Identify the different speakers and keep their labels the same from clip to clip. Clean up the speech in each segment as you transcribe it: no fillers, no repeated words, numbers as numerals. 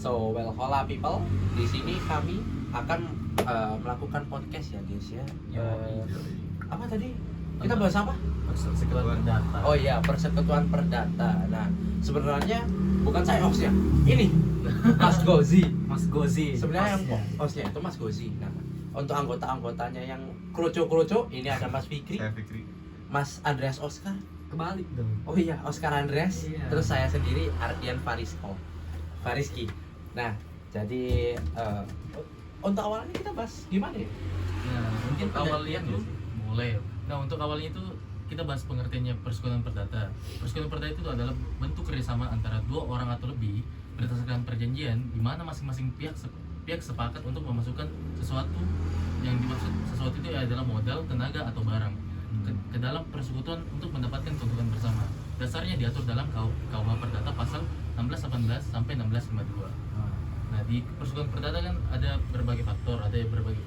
Speaker 1: So, well, hola people. Di sini kami akan melakukan podcast ya, guys ya. Apa tadi? Kita bahas apa?
Speaker 2: Persekutuan perdata.
Speaker 1: Oh iya, persekutuan perdata. Nah, sebenarnya bukan saya hostnya. Ini Mas Gozi.
Speaker 2: Mas Gozi.
Speaker 1: Sebenarnya yang hostnya itu Mas Gozi. Nah, untuk anggota-anggotanya yang kroco-kroco, ini ada Mas Fikri,
Speaker 3: Saya Fikri.
Speaker 1: Mas Andreas Oscar.
Speaker 2: Kebalik dong.
Speaker 1: Oh iya, Oscar Andreas.
Speaker 2: Iya.
Speaker 1: Terus saya sendiri Ardian Fariski. Nah, jadi untuk awalnya kita bahas gimana ya?
Speaker 4: Nah, mungkin awalnya tuh mulai. Nah, untuk awalnya itu kita bahas pengertiannya persekutuan perdata. Persekutuan perdata itu adalah bentuk kerjasama antara dua orang atau lebih berdasarkan perjanjian di mana masing-masing pihak sepakat untuk memasukkan sesuatu yang dimaksud sesuatu itu adalah modal, tenaga atau barang ke dalam persekutuan untuk mendapatkan keuntungan bersama. Dasarnya diatur dalam KUH Perdata pasal 1618 sampai 1652. Nah, di persekutuan perdata kan ada berbagai faktor, ada berbagai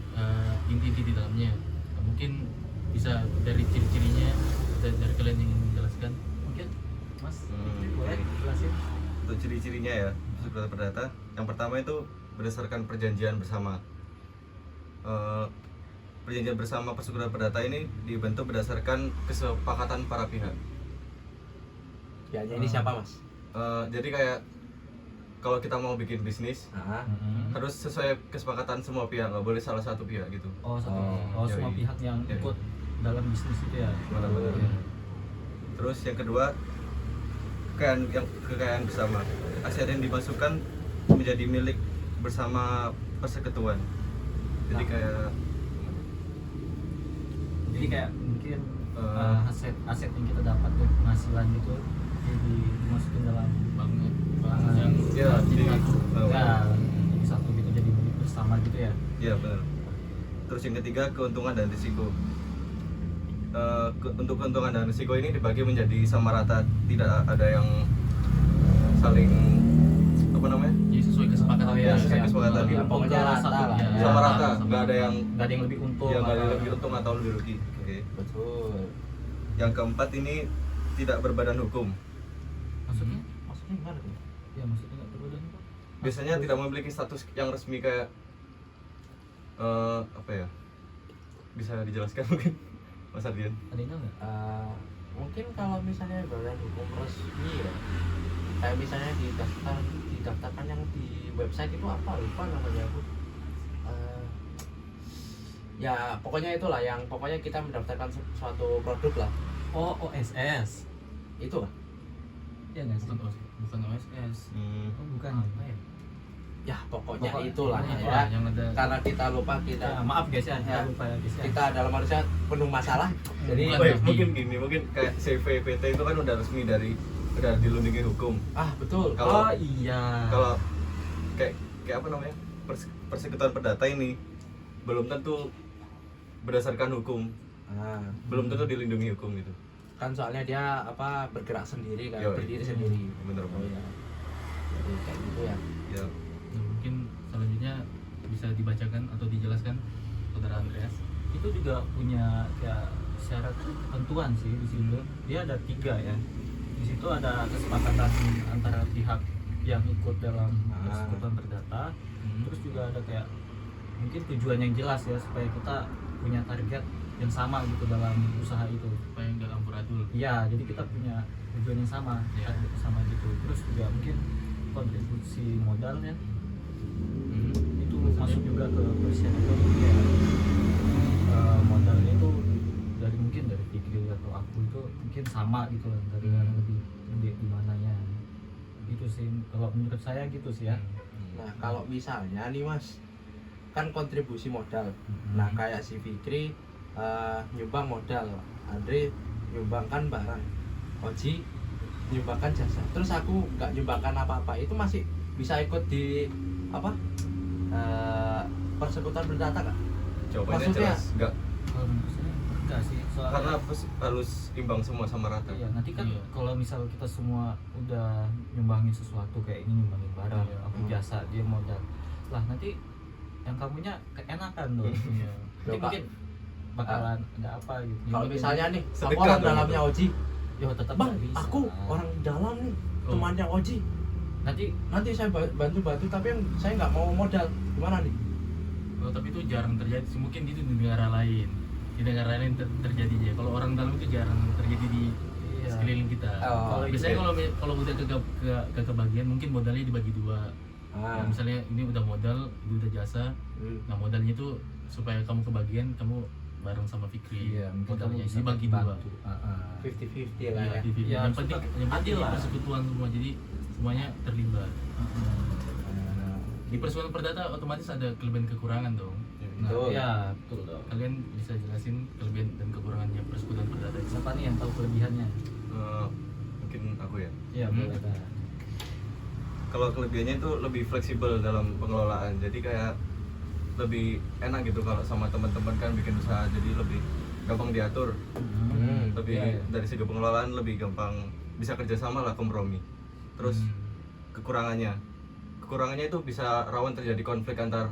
Speaker 4: inti-inti di dalamnya. Nah, mungkin bisa dari ciri-cirinya, dari kalian yang ingin menjelaskan.
Speaker 2: Mungkin Mas boleh jelasin?
Speaker 3: Untuk ciri-cirinya ya, persekutuan perdata. Yang pertama itu berdasarkan perjanjian bersama. Perjanjian bersama persekutuan perdata ini dibentuk berdasarkan kesepakatan para pihak.
Speaker 1: Ya, jadi siapa Mas?
Speaker 3: Jadi kayak kalau kita mau bikin bisnis harus sesuai kesepakatan semua pihak, nggak boleh salah satu pihak gitu.
Speaker 2: Semua
Speaker 3: Yoi.
Speaker 2: pihak yang
Speaker 3: Yoi.
Speaker 2: ikut dalam bisnis itu ya.
Speaker 3: Benar-benar. Terus yang kedua, kekayaan bersama. Aset yang dimasukkan menjadi milik bersama persekutuan. Jadi kayak
Speaker 2: mungkin aset yang kita dapat dari penghasilan gitu jadi dimasukin dalam
Speaker 4: Bangun
Speaker 2: yang
Speaker 3: ya,
Speaker 2: jadi
Speaker 3: jadi
Speaker 2: satu gitu, jadi milik bersama gitu ya.
Speaker 3: iya benar. Terus yang ketiga, keuntungan dan risiko. Untuk keuntungan dan risiko ini dibagi menjadi sama rata, tidak ada yang saling apa namanya?
Speaker 4: Jadi sesuai kesepakatan.
Speaker 3: sesuai kesepakatan.
Speaker 1: Ya, pokoknya rata lah ya.
Speaker 3: Sama rata, nggak ada yang
Speaker 2: lebih untung.
Speaker 3: nggak ada yang lebih untung atau lebih rugi. Oke.
Speaker 1: Betul.
Speaker 3: Yang keempat ini tidak berbadan hukum.
Speaker 4: Maksudnya?
Speaker 1: Maksudnya gimana tuh?
Speaker 2: Ya maksudnya nggak perlu dan kok.
Speaker 3: Biasanya tidak memiliki status yang resmi kayak apa ya? Bisa dijelaskan mungkin, Mas Ardian?
Speaker 2: Ada yang tahu nggak?
Speaker 1: Mungkin kalau misalnya badan hukum resmi ya, kayak misalnya didaftarkan yang di website itu apa, lupa namanya aku. Ya pokoknya itulah, yang pokoknya kita mendaftarkan suatu produk lah.
Speaker 2: Oh, OSS.
Speaker 1: Itu kan?
Speaker 2: Ya nggak sih?
Speaker 4: Bukan OSS.
Speaker 2: Oh, bukan.
Speaker 4: Apa ya?
Speaker 1: Ya pokoknya
Speaker 2: Pokoknya
Speaker 1: itulah
Speaker 4: Itulah
Speaker 1: ya.
Speaker 4: yang ada.
Speaker 1: Karena kita lupa,
Speaker 2: Ya,
Speaker 1: kita
Speaker 2: maaf guys ya,
Speaker 1: Ya.
Speaker 2: lupa ya guys ya.
Speaker 1: kita dalam manusia penuh masalah. Jadi
Speaker 4: Bukan.
Speaker 3: Oh, ya, mungkin gini, mungkin kayak CVPT itu kan udah resmi udah dilindungi hukum.
Speaker 1: betul.
Speaker 3: Kalau-
Speaker 2: Oh iya.
Speaker 3: Kalau kayak apa namanya? Persekutuan perdata ini belum tentu berdasarkan hukum, belum tentu dilindungi hukum gitu.
Speaker 1: Kan soalnya dia bergerak sendiri kan,
Speaker 3: Yoi.
Speaker 1: berdiri sendiri.
Speaker 3: Bener
Speaker 1: Oh
Speaker 3: banget.
Speaker 1: iya. Jadi kayak gitu ya.
Speaker 3: Ya.
Speaker 4: Nah, mungkin selanjutnya bisa dibacakan atau dijelaskan Saudara Andreas.
Speaker 2: Itu juga punya kayak syarat ketentuan sih di situ. Dia ada 3 ya. Di situ ada kesepakatan antara pihak yang ikut dalam persekutuan perdata. Terus juga ada kayak mungkin tujuan yang jelas ya, supaya kita punya target yang sama gitu dalam usaha itu.
Speaker 4: Supaya nggak amburadul.
Speaker 2: Iya, jadi kita punya tujuan yang sama,
Speaker 4: Iya.
Speaker 2: target sama gitu. Terus juga mungkin kontribusi modalnya itu masuk juga ke persyaratan kayak modalnya itu dari Fikri atau aku itu mungkin sama gitu lah, dari yang lebih gede di mananya. Gitu sih kalau menurut saya gitu sih ya.
Speaker 1: Nah, kalau misalnya nih Mas, kan kontribusi modal. Nah, kayak si Fikri nyumbang modal, Andre nyumbangkan barang, Oji nyumbangkan jasa. Terus aku nggak nyumbangkan apa-apa, itu masih bisa ikut di persekutuan perdata nggak?
Speaker 3: Jawabannya
Speaker 1: Maksudnya?
Speaker 3: jelas enggak,
Speaker 2: Kalau menurut saya enggak sih, soalnya
Speaker 3: karena harus imbang semua sama rata.
Speaker 2: iya, nanti kan
Speaker 4: Iya.
Speaker 2: kalau misal kita semua udah nyumbangin sesuatu, kayak ini nyumbangin barang, aku jasa, dia modal lah, nanti yang kamunya keenakan dong.
Speaker 4: Iya.
Speaker 2: Nanti
Speaker 1: Loh, Pak.
Speaker 2: mungkin bakalan ada apa gitu.
Speaker 1: Kalau misalnya nih, aku
Speaker 3: Sedekah
Speaker 1: orang
Speaker 3: dong
Speaker 1: dalamnya
Speaker 3: itu.
Speaker 1: Oji,
Speaker 2: ya tetap
Speaker 1: Bang,
Speaker 2: nggak bisa.
Speaker 1: aku orang dalam nih,
Speaker 4: Oh.
Speaker 1: temannya Oji, nanti saya bantu tapi yang saya nggak mau modal, gimana nih?
Speaker 4: Oh, tapi itu jarang terjadi sih. Mungkin itu di negara lain. Di negara lain terjadinya. Kalau orang dalam itu jarang terjadi di sekeliling kita.
Speaker 1: Oh,
Speaker 4: Biasanya kalau udah ke kebagian mungkin modalnya dibagi dua.
Speaker 1: Ah.
Speaker 4: Nah, misalnya ini udah modal, ini udah jasa. Nah, modalnya itu supaya kamu kebagian, kamu bareng sama Fikri.
Speaker 2: Iya, mungkin kamu
Speaker 4: Modalnya
Speaker 2: bisa
Speaker 4: dibagi dua.
Speaker 2: bantu.
Speaker 1: 50-50 lah
Speaker 4: Iya,
Speaker 1: ya.
Speaker 4: di-
Speaker 2: Ya,
Speaker 4: yang penting
Speaker 2: adil lah.
Speaker 4: persekutuan semua, jadi semuanya terlibat. Di persekutuan perdata otomatis ada kelebihan kekurangan dong. Nah,
Speaker 1: Betul.
Speaker 2: Ya, betul dong.
Speaker 4: kalian bisa jelasin kelebihan dan kekurangannya persekutuan perdata itu.
Speaker 2: Siapa nih yang tahu kelebihannya?
Speaker 3: Mungkin aku ya.
Speaker 2: Iya, boleh Kak.
Speaker 3: Kalau kelebihannya itu lebih fleksibel dalam pengelolaan, jadi kayak lebih enak gitu kalau sama teman-teman kan bikin usaha, jadi lebih gampang diatur, lebih
Speaker 2: Iya, iya.
Speaker 3: dari segi pengelolaan lebih gampang, bisa kerjasama lah, kompromi. Terus kekurangannya itu bisa rawan terjadi konflik antar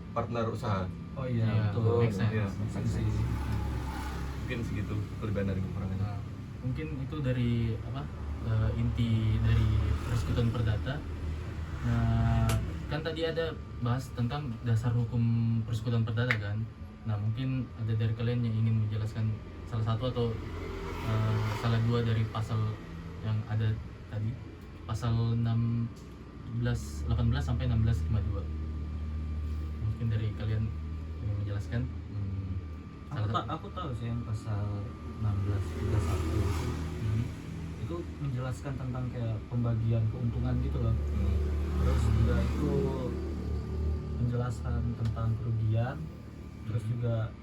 Speaker 3: partner usaha.
Speaker 2: Oh iya,
Speaker 4: Iya,
Speaker 2: betul.
Speaker 4: make sense.
Speaker 3: Iya.
Speaker 2: Make sense sih.
Speaker 3: Mungkin segitu kelebihan dari kekurangannya.
Speaker 4: Nah, mungkin itu dari inti dari persekutuan perdata. Nah, kan tadi ada bahas tentang dasar hukum persekutuan perdata kan. Nah, mungkin ada dari kalian yang ingin menjelaskan salah satu atau salah dua dari pasal yang ada tadi, pasal 18 sampai 1652. Mungkin dari kalian ingin menjelaskan salah satu.
Speaker 2: Aku tahu sih yang pasal 1631 itu menjelaskan tentang kayak pembagian keuntungan gitu loh. Terus juga itu menjelaskan tentang kerugian, terus juga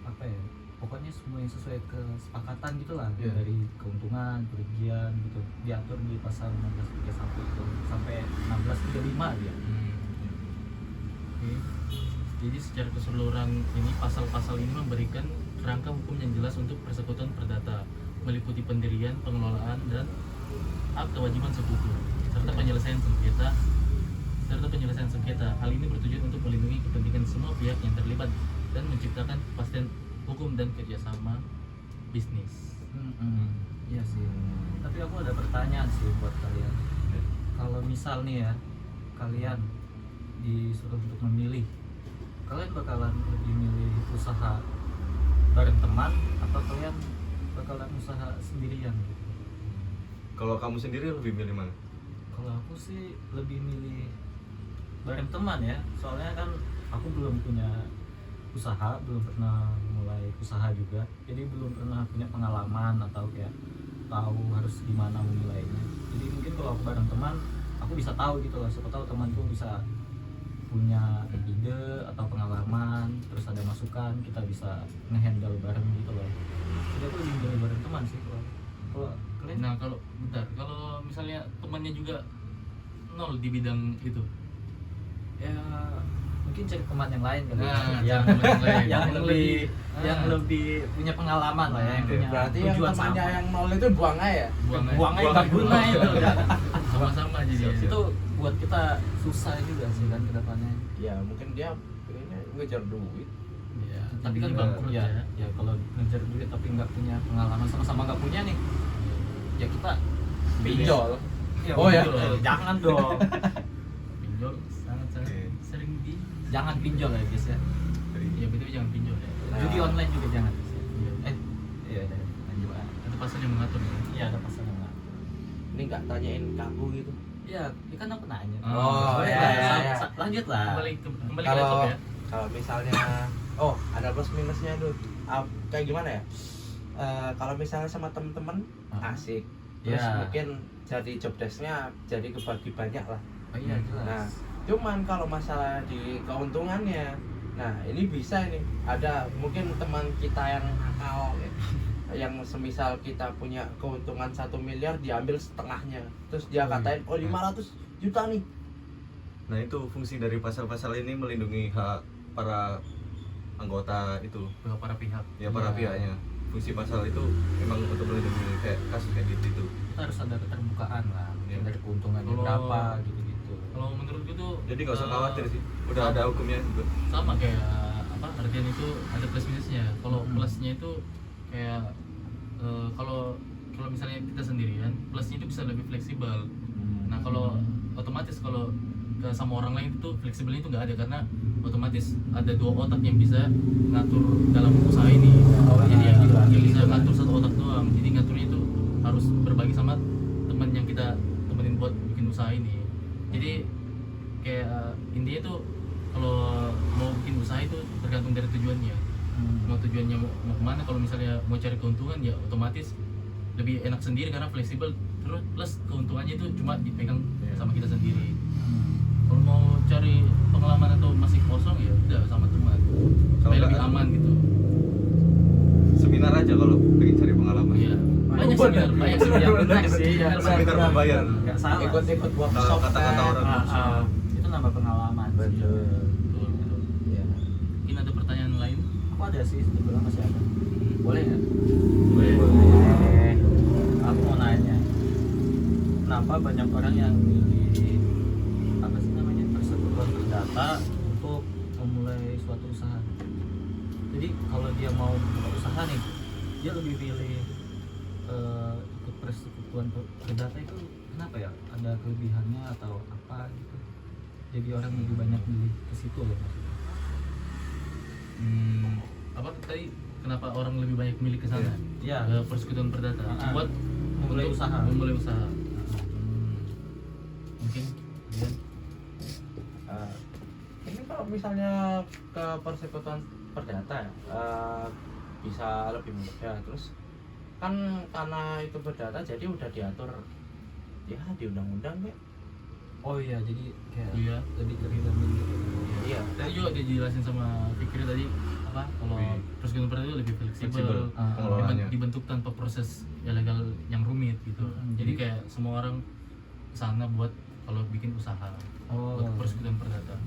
Speaker 2: apa ya, pokoknya semua yang sesuai kesepakatan gitulah.
Speaker 3: Iya.
Speaker 2: Dari keuntungan, kerugian gitu diatur di pasal 1631 itu sampai 1635 dia.
Speaker 4: Oke. Jadi secara keseluruhan ini pasal-pasal ini memberikan kerangka hukum yang jelas untuk persekutuan perdata, meliputi pendirian, pengelolaan, dan hak kewajiban sekutu serta penyelesaian sengketa. Hal ini bertujuan untuk melindungi kepentingan semua pihak yang terlibat dan menciptakan kepastian hukum dan kerjasama bisnis.
Speaker 2: Iya sih. Tapi aku ada pertanyaan sih buat kalian. Kalau misal nih ya, kalian disuruh untuk memilih, kalian bakalan lebih milih usaha bareng teman atau kalian bakalan usaha sendirian gitu?
Speaker 3: Kalau kamu sendiri lebih milih mana?
Speaker 2: Kalau aku sih lebih milih bareng teman ya, soalnya kan aku belum punya usaha, belum pernah mulai usaha juga, jadi belum pernah punya pengalaman atau kayak tahu harus gimana memulainya. Jadi mungkin kalau aku bareng teman, aku bisa tahu gitu loh, siapa tahu temanku bisa punya ide atau pengalaman, terus ada masukan, kita bisa ngehandle bareng gitu loh. Jadi aku lebih milih bareng teman sih kalau kalian.
Speaker 4: Nah, kalau misalnya temannya juga nol di bidang itu,
Speaker 2: Ya mungkin cari teman yang lain kali ya.
Speaker 4: Nah,
Speaker 2: yang
Speaker 4: cari teman yang lain.
Speaker 2: yang lebih
Speaker 4: Ah.
Speaker 2: yang lebih punya pengalaman lah ya, yang punya
Speaker 1: Berarti yang
Speaker 2: tujuan
Speaker 1: temannya
Speaker 2: sama.
Speaker 1: yang nol itu buang aja.
Speaker 2: Buang aja nggak guna itu udah.
Speaker 4: sama-sama jadi.
Speaker 2: Itu buat kita susah juga sih kan kedepannya.
Speaker 1: Ya mungkin dia pengennya ngejar duit.
Speaker 4: Ya, tapi kan
Speaker 2: Jadi
Speaker 4: bangkrut
Speaker 2: ya,
Speaker 4: ya.
Speaker 2: ya kalau ngejar duit tapi nggak punya pengalaman, sama-sama nggak punya nih, ya kita
Speaker 1: Pinjol.
Speaker 2: ya,
Speaker 1: Oh ya.
Speaker 2: jangan dong.
Speaker 4: Pinjol sangat-sangat
Speaker 3: Oke.
Speaker 4: sering di.
Speaker 2: Jangan pinjol ya guys ya.
Speaker 4: Ya betul, jangan pinjol ya.
Speaker 1: Nah.
Speaker 2: Judi online juga jangan guys ya.
Speaker 4: Iya.
Speaker 2: Iya deh, lanjut.
Speaker 4: Ada pasal yang mengatur ya.
Speaker 2: Iya ada pasalnya nggak?
Speaker 1: Ini nggak tanyain ke aku gitu.
Speaker 2: Iya, ya kan aku nanya.
Speaker 1: Oh,
Speaker 2: Boleh
Speaker 1: iya,
Speaker 2: lah,
Speaker 1: iya, iya.
Speaker 2: lanjut lah.
Speaker 4: Kembali ke laptop
Speaker 1: Kalau
Speaker 4: ya.
Speaker 1: kalau misalnya ada plus minusnya tuh. Kayak gimana ya? Kalau misalnya sama temen-temen asik. Terus
Speaker 2: Ya.
Speaker 1: mungkin jadi job desk-nya jadi kebagi banyak lah.
Speaker 2: Oh iya jelas.
Speaker 1: Nah, cuman kalau masalah di keuntungannya, nah ini bisa ini ada mungkin teman kita yang nakal ya, yang semisal kita punya keuntungan 1 miliar diambil setengahnya, terus dia katain 500 juta nih.
Speaker 3: Nah itu fungsi dari pasal-pasal ini melindungi hak para anggota itu,
Speaker 4: Para pihak.
Speaker 3: ya para pihaknya. Fungsi pasal itu memang untuk melindungi kayak kasus kayak gitu.
Speaker 2: Kita harus ada keterbukaan lah, mungkin
Speaker 3: Iya.
Speaker 2: dari keuntungannya
Speaker 4: Kalau-
Speaker 2: berapa gitu-gitu.
Speaker 4: Kalau menurutku tuh
Speaker 3: Jadi nggak usah khawatir sih, udah ada hukumnya juga.
Speaker 4: sama kayak artian itu ada plus minusnya. Kalau plusnya itu kayak kalau misalnya kita sendirian, plusnya itu bisa lebih fleksibel. Nah kalau otomatis kalau ke sama orang lain itu fleksibelnya itu nggak ada, karena otomatis ada dua otak yang bisa ngatur dalam usaha ini. Jadi yang bisa ngatur satu otak doang. Jadi ngaturnya itu harus berbagi sama teman yang kita temenin buat bikin usaha ini. Jadi kayak intinya itu kalau mau bikin usaha itu tergantung dari tujuannya. Mau tujuannya mau kemana? Kalau misalnya mau cari keuntungan ya otomatis lebih enak sendiri karena fleksibel, terus plus keuntungannya itu cuma dipegang sama kita sendiri. Kalau mau cari pengalaman atau masih kosong ya udah sama teman supaya lebih aman gitu.
Speaker 3: Seminar aja kalau pengen cari pengalaman.
Speaker 4: Iya, banyak seminar
Speaker 2: benar sih ya.
Speaker 3: Seminar berbayar.
Speaker 2: Nggak salah.
Speaker 1: Ikut
Speaker 3: Kalau
Speaker 1: workshop
Speaker 3: kata-kata orang
Speaker 2: Itu nambah pengalaman.
Speaker 1: Betul. Ya.
Speaker 4: Mungkin ada pertanyaan lain?
Speaker 2: Aku ada sih, sebetulnya masih ada. Boleh nggak?
Speaker 4: Boleh.
Speaker 2: Aku mau nanya, kenapa banyak orang yang milih apa sih namanya persekutuan perdata untuk memulai suatu usaha? Jadi kalau dia mau buka usaha nih, dia lebih pilih ikut persekutuan perdata itu kenapa ya? Ada kelebihannya atau apa gitu? Jadi orang lebih banyak milih ke situ loh.
Speaker 4: Apa tadi kenapa orang lebih banyak milih ke sana?
Speaker 2: Iya.
Speaker 4: Ke persekutuan perdata buat
Speaker 2: Memulai
Speaker 4: untuk
Speaker 2: usaha.
Speaker 4: Memulai usaha. Mungkin kemudian
Speaker 1: Ini kalau misalnya ke persekutuan perdata ya, bisa lebih mudah. Terus kan karena itu perdata jadi udah diatur ya di undang-undang ya.
Speaker 2: Oh iya, jadi kayak
Speaker 4: Iya.
Speaker 2: lebih terlindungi gitu.
Speaker 1: Iya.
Speaker 4: tadi juga dijelasin sama Fikri tadi apa kalau persekutuan perdata itu lebih fleksibel,
Speaker 3: pengelolaannya.
Speaker 4: dibentuk tanpa proses ilegal yang rumit gitu. Jadi kayak semua orang kesana buat kalau bikin usaha buat persekutuan perdata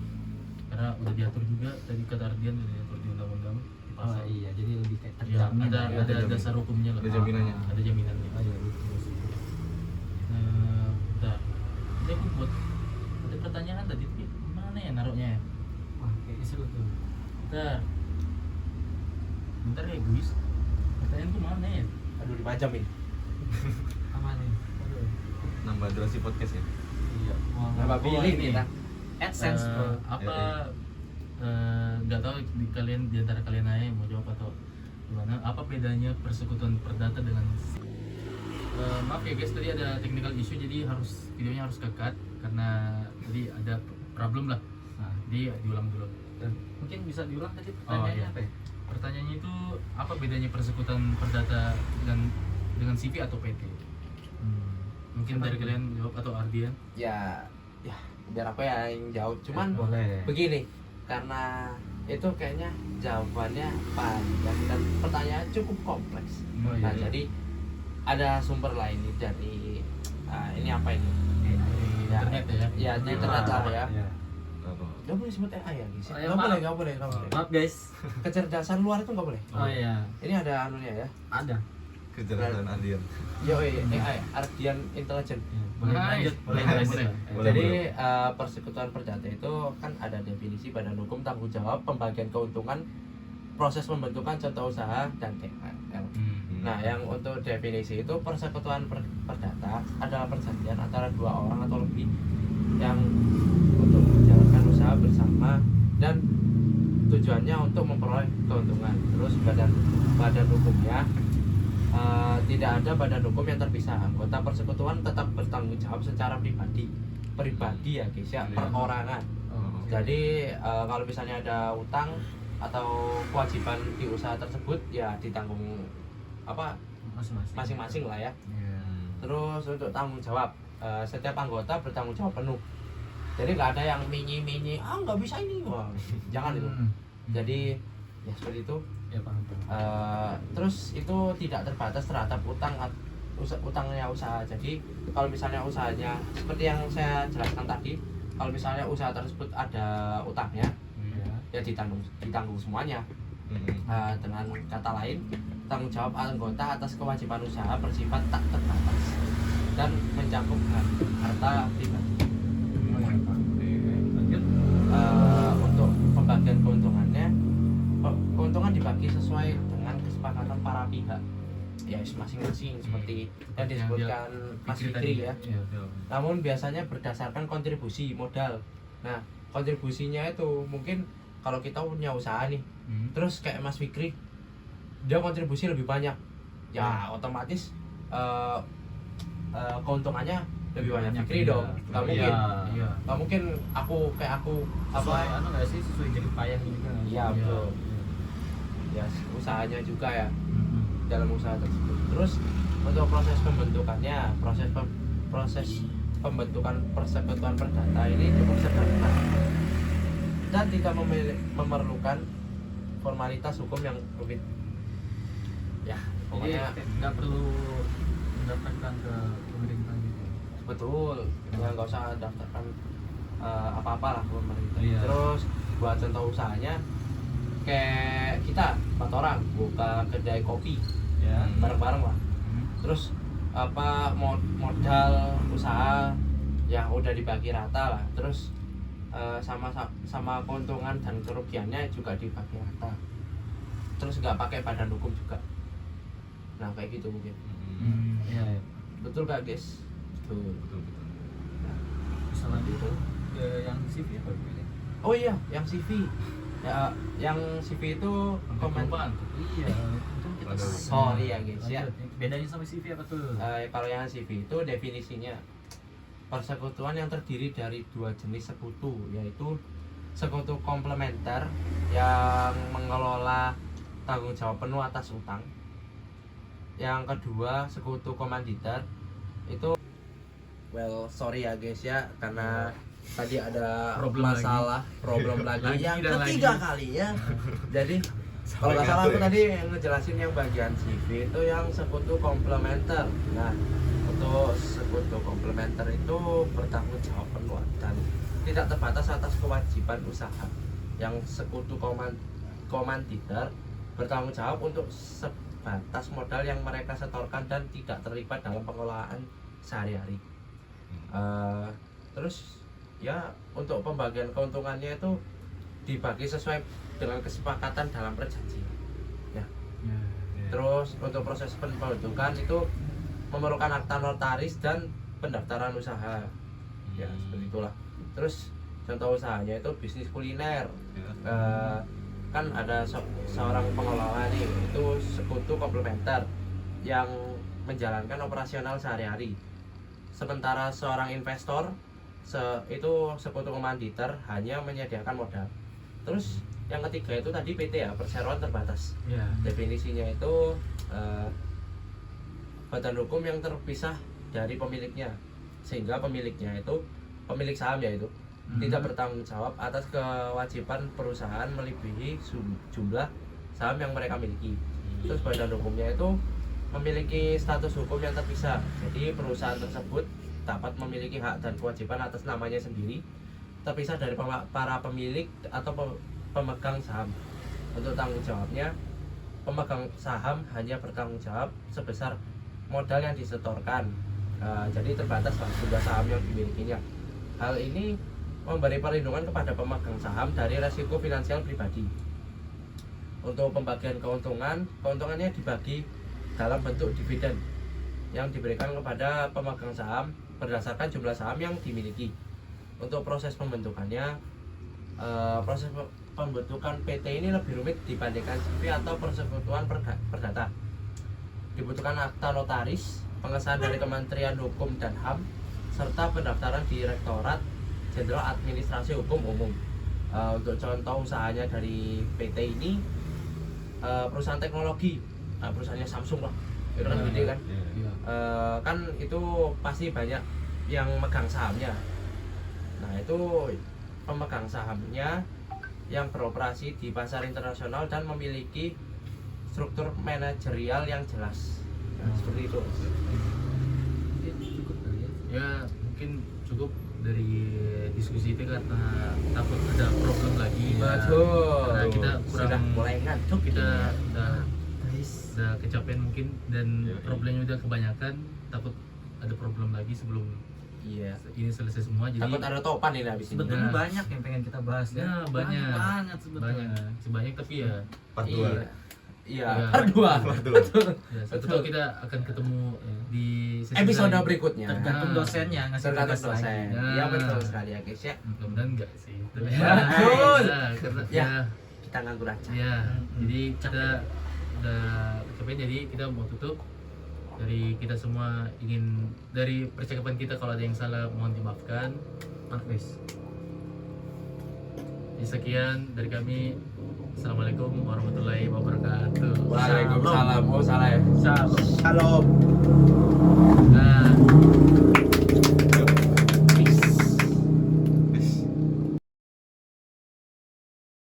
Speaker 4: karena udah diatur juga tadi kata Ardian udah diatur di undang-undang di
Speaker 2: Oh
Speaker 4: pasal.
Speaker 2: iya, jadi lebih kayak
Speaker 4: Ya,
Speaker 2: terjamin.
Speaker 4: ada
Speaker 2: ya.
Speaker 4: ada dasar hukumnya lah.
Speaker 3: Ada jaminannya.
Speaker 4: Ada jaminannya.
Speaker 2: Oh iya, betul sih.
Speaker 4: Bentar. Ini aku buat ada pertanyaan tadi tapi mana ya naruhnya ya?
Speaker 2: Wah, kayaknya seru tuh.
Speaker 4: Bentar. Bentar ya guys. Pertanyaanku mana ya?
Speaker 1: Aduh 5 jam ini.
Speaker 2: Aman nih. Aduh.
Speaker 3: Nambah durasi podcast ya.
Speaker 2: Iya. Wah,
Speaker 1: Berapa pilih
Speaker 4: ini.
Speaker 1: kita?
Speaker 2: AdSense bro.
Speaker 4: Apa nggak tahu di kalian di antara kalian aja mau jawab atau gimana? Apa bedanya persekutuan perdata dengan maaf ya guys, tadi ada technical issue jadi videonya harus ke-cut karena tadi ada problem lah. Nah, jadi diulang dulu.
Speaker 2: Mungkin bisa diulang tadi
Speaker 4: Oh,
Speaker 2: pertanyaannya
Speaker 4: iya.
Speaker 2: apa ya?
Speaker 4: Pertanyaannya itu apa bedanya persekutuan perdata dengan CV atau PT? Mungkin dari kalian jawab atau Ardian?
Speaker 1: Ya biar apa ya yang jawab. Cuman
Speaker 2: Boleh.
Speaker 1: begini, karena itu kayaknya jawabannya panjang dan pertanyaannya cukup kompleks.
Speaker 4: Oh,
Speaker 1: Nah
Speaker 4: iya.
Speaker 1: jadi ada sumber lain nih dari ini apa ini?
Speaker 4: Internet ya?
Speaker 1: Ya di internet lah ya.
Speaker 2: Iya.
Speaker 3: Apa?
Speaker 1: Gak boleh sebut AI ya guys.
Speaker 2: Oh,
Speaker 1: Gak
Speaker 2: ya, maaf.
Speaker 1: boleh, gak boleh, gak boleh.
Speaker 2: Maaf guys.
Speaker 1: Kecerdasan luar itu gak boleh.
Speaker 2: Oh iya,
Speaker 1: Ini ada anunya ya.
Speaker 2: ada.
Speaker 3: Kecerdasan Andian.
Speaker 1: Yo AI, Ardian Intelligent.
Speaker 2: Boleh
Speaker 4: Nice.
Speaker 2: lanjut, boleh
Speaker 4: Boleh,
Speaker 2: lanjut.
Speaker 4: boleh.
Speaker 3: Boleh,
Speaker 1: Jadi
Speaker 3: boleh.
Speaker 1: persekutuan perdata itu kan ada definisi badan hukum tanggung jawab pembagian keuntungan proses pembentukan contoh usaha dan TPL. Nah yang untuk definisi itu persekutuan perdata adalah perjanjian antara dua orang atau lebih yang untuk menjalankan usaha bersama dan tujuannya untuk memperoleh keuntungan. Terus badan hukumnya tidak ada badan hukum yang terpisah. Anggota persekutuan tetap bertanggung jawab secara pribadi ya guys ya, perorangan. Jadi kalau misalnya ada utang atau kewajiban di usaha tersebut ya ditanggung apa masing-masing lah ya. Terus untuk tanggung jawab setiap anggota bertanggung jawab penuh. Jadi nggak ada yang minyi nggak bisa ini, wah jangan itu. Jadi ya seperti itu.
Speaker 2: Ya paham.
Speaker 1: Terus itu tidak terbatas terhadap utangnya usaha. Jadi kalau misalnya usahanya seperti yang saya jelaskan tadi, kalau misalnya usaha tersebut ada utangnya ya ditanggung semuanya. Dengan kata lain, tanggung jawab anggota atas kewajiban usaha bersifat tak terbatas dan mencakup harta pribadi. Untuk pembagian keuntungan dibagi sesuai dengan kesepakatan para pihak. ya masing-masing seperti yang
Speaker 4: Yang
Speaker 1: disebutkan Mas Fikri ya.
Speaker 4: Iya.
Speaker 1: Namun biasanya berdasarkan kontribusi modal. Nah, kontribusinya itu mungkin kalau kita punya usaha nih, terus kayak Mas Fikri, dia kontribusi lebih banyak, ya otomatis keuntungannya lebih banyak Fikri dong. Nggak mungkin,
Speaker 4: Iya.
Speaker 1: nggak mungkin aku
Speaker 2: Sesuai nggak sih, sesuai jerih payah juga.
Speaker 1: Iya, betul. Ya usahanya juga ya dalam usaha tersebut. Terus untuk proses pembentukannya, proses pembentukan persekutuan perdata ini cukup sederhana dan tidak memerlukan formalitas hukum yang rumit. Ya,
Speaker 2: Jadi
Speaker 1: pokoknya
Speaker 2: nggak perlu mendaftarkan ke pemerintah gitu.
Speaker 1: betul. Ya nggak usah daftarkan apa-apa lah ke pemerintah.
Speaker 2: Iya.
Speaker 1: Terus buat contoh usahanya kayak kita 4 orang buka kedai kopi
Speaker 2: Ya.
Speaker 1: bareng-bareng lah. Terus modal usaha ya udah dibagi rata lah. Terus sama keuntungan dan kerugiannya juga dibagi rata. Terus nggak pakai badan hukum juga. Nah kayak gitu mungkin.
Speaker 2: Iya.
Speaker 1: Betul gak guys? Betul.
Speaker 3: Betul betul.
Speaker 2: Bisa lanjut ke yang CV apa ini?
Speaker 1: Oh iya, yang CV. Ya, yang CV itu komen.
Speaker 2: Iya, untung kita.
Speaker 1: Sorry ya guys ya.
Speaker 2: Lanjut. Bedanya sama CV apa tuh?
Speaker 1: Kalau yang CV itu definisinya persekutuan yang terdiri dari 2 jenis sekutu, yaitu sekutu komplementer yang mengelola tanggung jawab penuh atas utang. Yang kedua sekutu komanditer itu sorry ya guys ya, karena tadi ada
Speaker 4: Problem
Speaker 1: problem lagi
Speaker 4: Lagi
Speaker 1: yang
Speaker 4: dan
Speaker 1: ketiga
Speaker 4: lagi.
Speaker 1: kali ya. Jadi kalau nggak salah aku tadi ngejelasin yang bagian CV itu yang sekutu komplementer. Nah, untuk sekutu komplementer itu bertanggung jawab penuh dan tidak terbatas atas kewajiban usaha. Yang sekutu komanditer bertanggung jawab untuk sebatas modal yang mereka setorkan dan tidak terlibat dalam pengelolaan sehari-hari. Terus ya untuk pembagian keuntungannya itu dibagi sesuai dengan kesepakatan dalam perjanjian. Ya. Terus untuk proses pembentukan itu memerlukan akta notaris dan pendaftaran usaha. Ya seperti itulah. Terus contoh usahanya itu bisnis kuliner. Kan ada seorang pengelola nih, itu sekutu komplementer yang menjalankan operasional sehari-hari. Sementara seorang investor itu sekutu komanditer hanya menyediakan modal. Terus yang ketiga itu tadi PT ya, perseroan terbatas.
Speaker 4: Iya.
Speaker 1: Definisinya itu badan hukum yang terpisah dari pemiliknya, sehingga pemiliknya itu pemilik saham ya itu tidak bertanggung jawab atas kewajiban perusahaan melebihi jumlah saham yang mereka miliki. Terus badan hukumnya itu memiliki status hukum yang terpisah. Jadi perusahaan tersebut dapat memiliki hak dan kewajiban atas namanya sendiri, terpisah dari para pemilik atau pemegang saham. Untuk tanggung jawabnya, pemegang saham hanya bertanggung jawab sebesar modal yang disetorkan. Jadi terbatas jumlah saham yang dimilikinya. Hal ini memberi perlindungan kepada pemegang saham dari resiko finansial pribadi. Untuk pembagian keuntungannya dibagi dalam bentuk dividen yang diberikan kepada pemegang saham berdasarkan jumlah saham yang dimiliki. Untuk proses pembentukannya, proses pembentukan PT ini lebih rumit dibandingkan CV atau persekutuan perdata. Dibutuhkan akta notaris, pengesahan dari Kementerian Hukum dan HAM, serta pendaftaran Direktorat Jenderal Administrasi Hukum Umum. Untuk contoh usahanya dari PT ini, perusahaan teknologi, perusahaannya Samsung lah, itu kan gede kan. Kan itu pasti banyak yang megang sahamnya. Nah itu pemegang sahamnya yang beroperasi di pasar internasional dan memiliki struktur manajerial yang jelas. Nah, seperti itu.
Speaker 2: Cukup kali ya.
Speaker 4: Ya mungkin cukup dari diskusi itu karena takut ada problem lagi.
Speaker 1: Betul.
Speaker 4: Karena kita
Speaker 1: sudah
Speaker 4: kurang
Speaker 1: mulai ngantuk
Speaker 4: kita
Speaker 1: ini ya.
Speaker 4: udah kecapean mungkin dan
Speaker 3: Iya.
Speaker 4: problemnya udah kebanyakan, takut ada problem lagi sebelum
Speaker 1: Iya.
Speaker 4: ini selesai semua. Jadi
Speaker 1: Takut ada topan ini habis ini.
Speaker 2: Sebetulnya
Speaker 4: Nah.
Speaker 2: banyak yang pengen kita bahas ya.
Speaker 4: Ya, banyak.
Speaker 2: banget sebetulnya.
Speaker 4: banyak sebanyak tapi ya
Speaker 3: Part
Speaker 1: Iya.
Speaker 3: 2.
Speaker 1: Iya,
Speaker 4: Ya.
Speaker 1: part 2. Betul.
Speaker 4: Ya, satu tahu kita akan ketemu di sesi
Speaker 1: Episode
Speaker 4: lain.
Speaker 1: berikutnya.
Speaker 2: Tergantung
Speaker 4: Nah.
Speaker 2: dosennya ngasih
Speaker 1: Tergantung
Speaker 2: tugas lagi.
Speaker 1: dosen.
Speaker 4: Nah.
Speaker 1: Iya betul sekali ya guys ya.
Speaker 4: Mudah-mudahan enggak sih. Tapi
Speaker 1: Betul.
Speaker 4: ya, karena
Speaker 1: Ya.
Speaker 4: ya,
Speaker 1: Kita nganggur aja.
Speaker 4: ya, jadi kita udah capek, jadi kita mau tutup. Dari kita semua ingin, dari percakapan kita kalau ada yang salah mohon dimaafkan.
Speaker 2: Marquis.
Speaker 4: Jadi sekian dari kami. Assalamualaikum warahmatullahi wabarakatuh.
Speaker 1: Waalaikumsalam. Oh salah ya.
Speaker 2: Shalom.
Speaker 1: Shalom.